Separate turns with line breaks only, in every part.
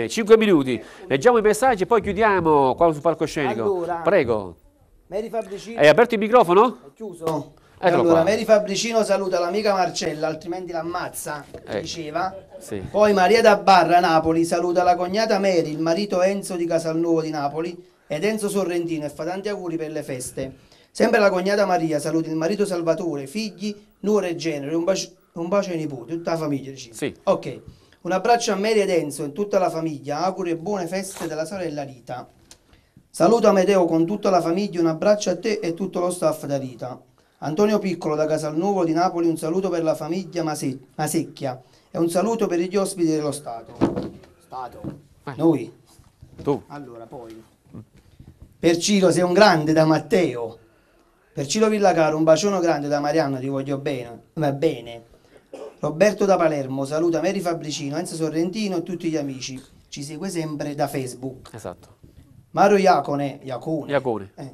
5 minuti, leggiamo i messaggi e poi chiudiamo qua sul palcoscenico.
Allora,
prego.
Mary Fabricino.
Hai aperto il microfono?
È chiuso.
Eccolo
Allora,
qua.
Mary Fabricino saluta l'amica Marcella, altrimenti l'ammazza, diceva.
Sì.
Poi Maria da Barra, Napoli, saluta la cognata Mary, il marito Enzo di Casalnuovo di Napoli ed Enzo Sorrentino e fa tanti auguri per le feste. Sempre la cognata Maria saluta il marito Salvatore, figli, nuora e genere, un bacio ai nipoti, tutta la famiglia. Dice.
Sì.
Ok, un abbraccio a Mary ed Enzo e tutta la famiglia, auguri e buone feste della sorella Rita. Saluto Amedeo con tutta la famiglia, un abbraccio a te e tutto lo staff da Rita. Antonio Piccolo da Casalnuovo di Napoli, un saluto per la famiglia Masecchia e un saluto per gli ospiti dello Stato. Noi.
Tu.
Allora, poi. Per Ciro sei un grande da Matteo. Per Ciro Villacaro un bacione grande da Marianna, ti voglio bene. Va bene. Roberto da Palermo saluta Mary Fabricino, Enzo Sorrentino e tutti gli amici. Ci segue sempre da Facebook.
Esatto.
Mario Iacone.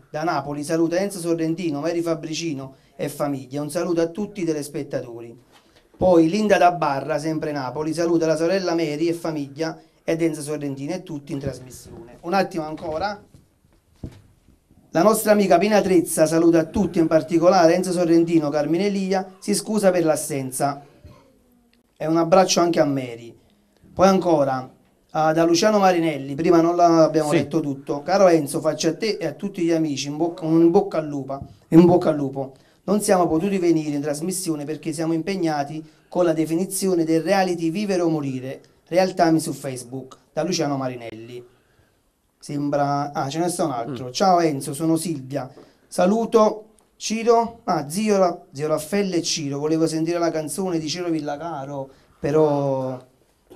Da Napoli saluta Enzo Sorrentino, Mary Fabricino e famiglia. Un saluto a tutti i telespettatori. Poi Linda da Barra, sempre Napoli, saluta la sorella Mary e famiglia ed Enzo Sorrentino e tutti in trasmissione. Un attimo ancora. La nostra amica Pina Trezza saluta tutti, in particolare Enzo Sorrentino, Carmine Elia, si scusa per l'assenza. E un abbraccio anche a Mary. Poi ancora, da Luciano Marinelli, prima non l'abbiamo letto tutto. Caro Enzo, faccio a te e a tutti gli amici in bocca al lupo. Non siamo potuti venire in trasmissione perché siamo impegnati con la definizione del reality Vivere o Morire, Real Time su Facebook, da Luciano Marinelli. Sembra... Ah, ce ne sta un altro. Ciao Enzo, sono Silvia. Saluto Ciro, zio Raffaele e Ciro. Volevo sentire la canzone di Ciro Villacaro, però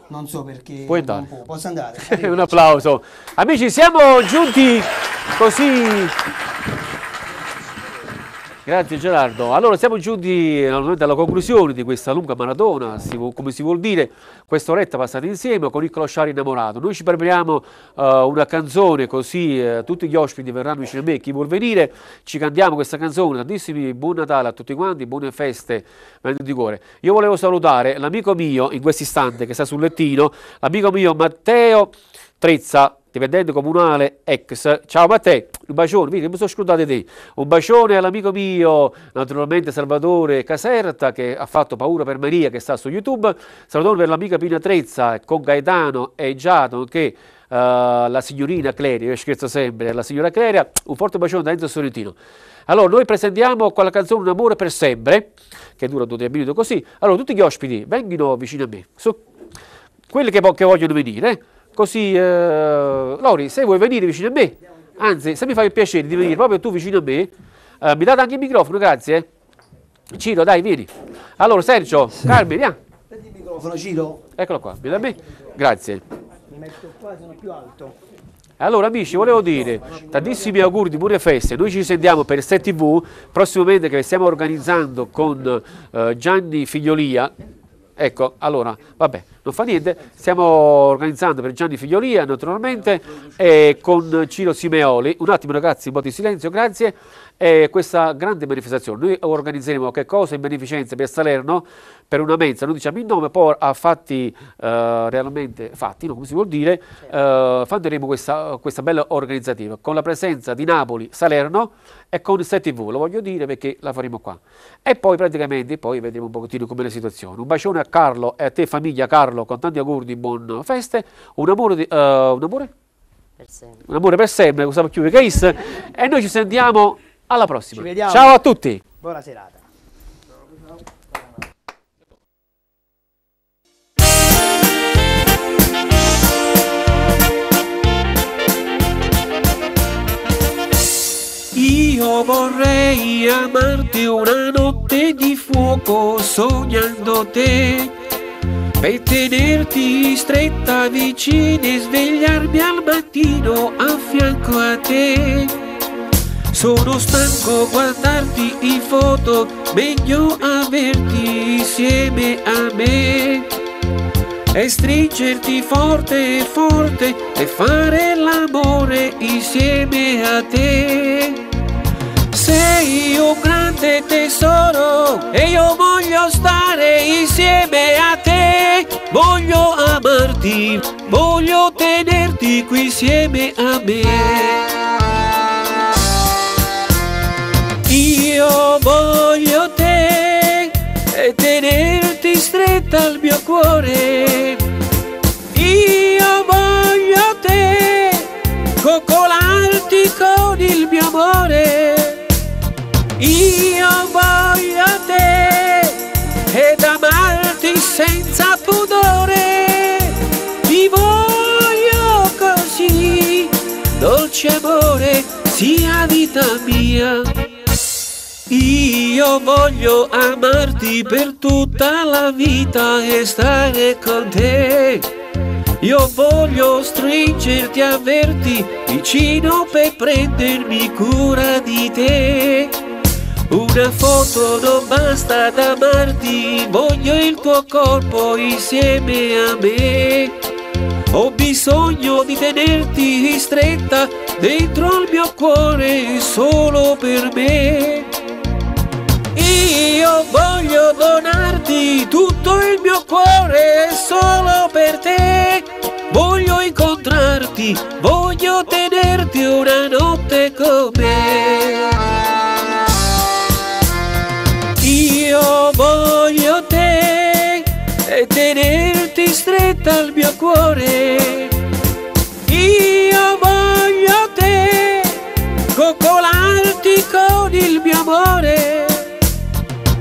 non so perché.
Puoi andare.
Posso andare?
Un applauso. Amici, siamo giunti così. Grazie Gerardo. Allora siamo giunti alla conclusione di questa lunga maratona, come si vuol dire, questa oretta passata insieme con il clochard innamorato. Noi ci prepariamo una canzone così tutti gli ospiti verranno vicino a me, chi vuol venire, ci cantiamo questa canzone. Tantissimi buon Natale a tutti quanti, buone feste di cuore. Io volevo salutare l'amico mio in questo istante che sta sul lettino, l'amico mio Matteo Trezza, dipendente comunale ex. Ciao Matteo, un bacione, vedi che mi sono scordato di te. Un bacione all'amico mio, naturalmente Salvatore Caserta, che ha fatto Paura per Maria, che sta su YouTube. Salutone per l'amica Pina Trezza con Gaetano e Giato, nonché la signorina Cleria, io scherzo sempre, la signora Cleria. Un forte bacione da Enzo Sorrentino. Allora, noi presentiamo con la canzone Un amore per sempre, che dura 2 o 3 minuti così. Allora, tutti gli ospiti vengono vicino a me, quelli che vogliono venire. Così, Lori, se vuoi venire vicino a me, anzi, se mi fai il piacere di venire proprio tu vicino a me, mi date anche il microfono, grazie. Ciro, dai, vieni. Allora, Sergio, Carmine, via.
Prendi il microfono, Ciro.
Eccolo qua, vieni da me. Grazie.
Mi metto qua, sono più alto.
Allora, amici, volevo dire, tantissimi auguri di buone feste. Noi ci sentiamo per STV, prossimamente che stiamo organizzando con Gianni Figliolia. Ecco, allora, vabbè, non fa niente, stiamo organizzando per Gianni Figliolia, naturalmente, e con Ciro Simeoli. Un attimo ragazzi, un po' di silenzio, grazie. Questa grande manifestazione, noi organizzeremo che cosa in beneficenza per Salerno, per una mensa, non diciamo il nome, poi a fatti realmente fatti, no, come si vuol dire, faremo questa bella organizzativa, con la presenza di Napoli, Salerno e con STV, lo voglio dire perché la faremo qua. E poi praticamente, poi vedremo un pochettino com'è la situazione. Un bacione a Carlo e a te famiglia Carlo, con tanti auguri di buone feste, un amore per sempre, cosa più che e noi ci sentiamo alla prossima.
Ci vediamo.
Ciao a tutti.
Buona serata.
Io vorrei amarti una notte di fuoco sognando te, per tenerti stretta vicina e svegliarmi al mattino a fianco a te. Sono stanco guardarti in foto, meglio averti insieme a me e stringerti forte forte e fare l'amore insieme a te. Sei un grande tesoro e io voglio stare insieme a te, voglio amarti voglio tenerti qui insieme a me. Io voglio te e tenerti stretta al mio cuore. Io voglio te, coccolarti con il mio amore. Io voglio te ed amarti senza pudore. Ti voglio così, dolce amore, sia vita mia. Io voglio amarti per tutta la vita e stare con te. Io voglio stringerti, averti vicino per prendermi cura di te. Una foto non basta ad amarti, voglio il tuo corpo insieme a me. Ho bisogno di tenerti stretta dentro il mio cuore solo per me. Io voglio donarti tutto il mio cuore solo per te. Voglio incontrarti, voglio tenerti una notte con me. Io voglio te e tenerti stretta al mio cuore. Io voglio te, coccolarti con il mio amore.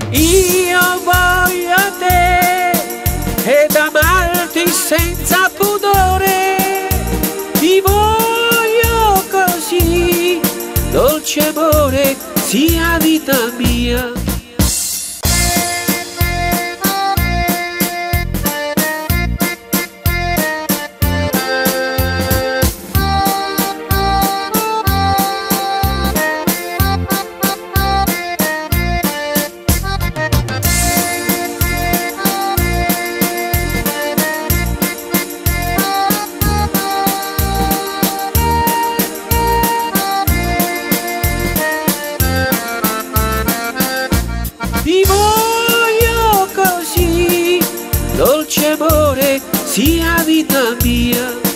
Io voglio te ed amarti senza pudore. Ti voglio così, dolce amore, sia vita mia. Ti voglio così, dolce amore, sia vita mia.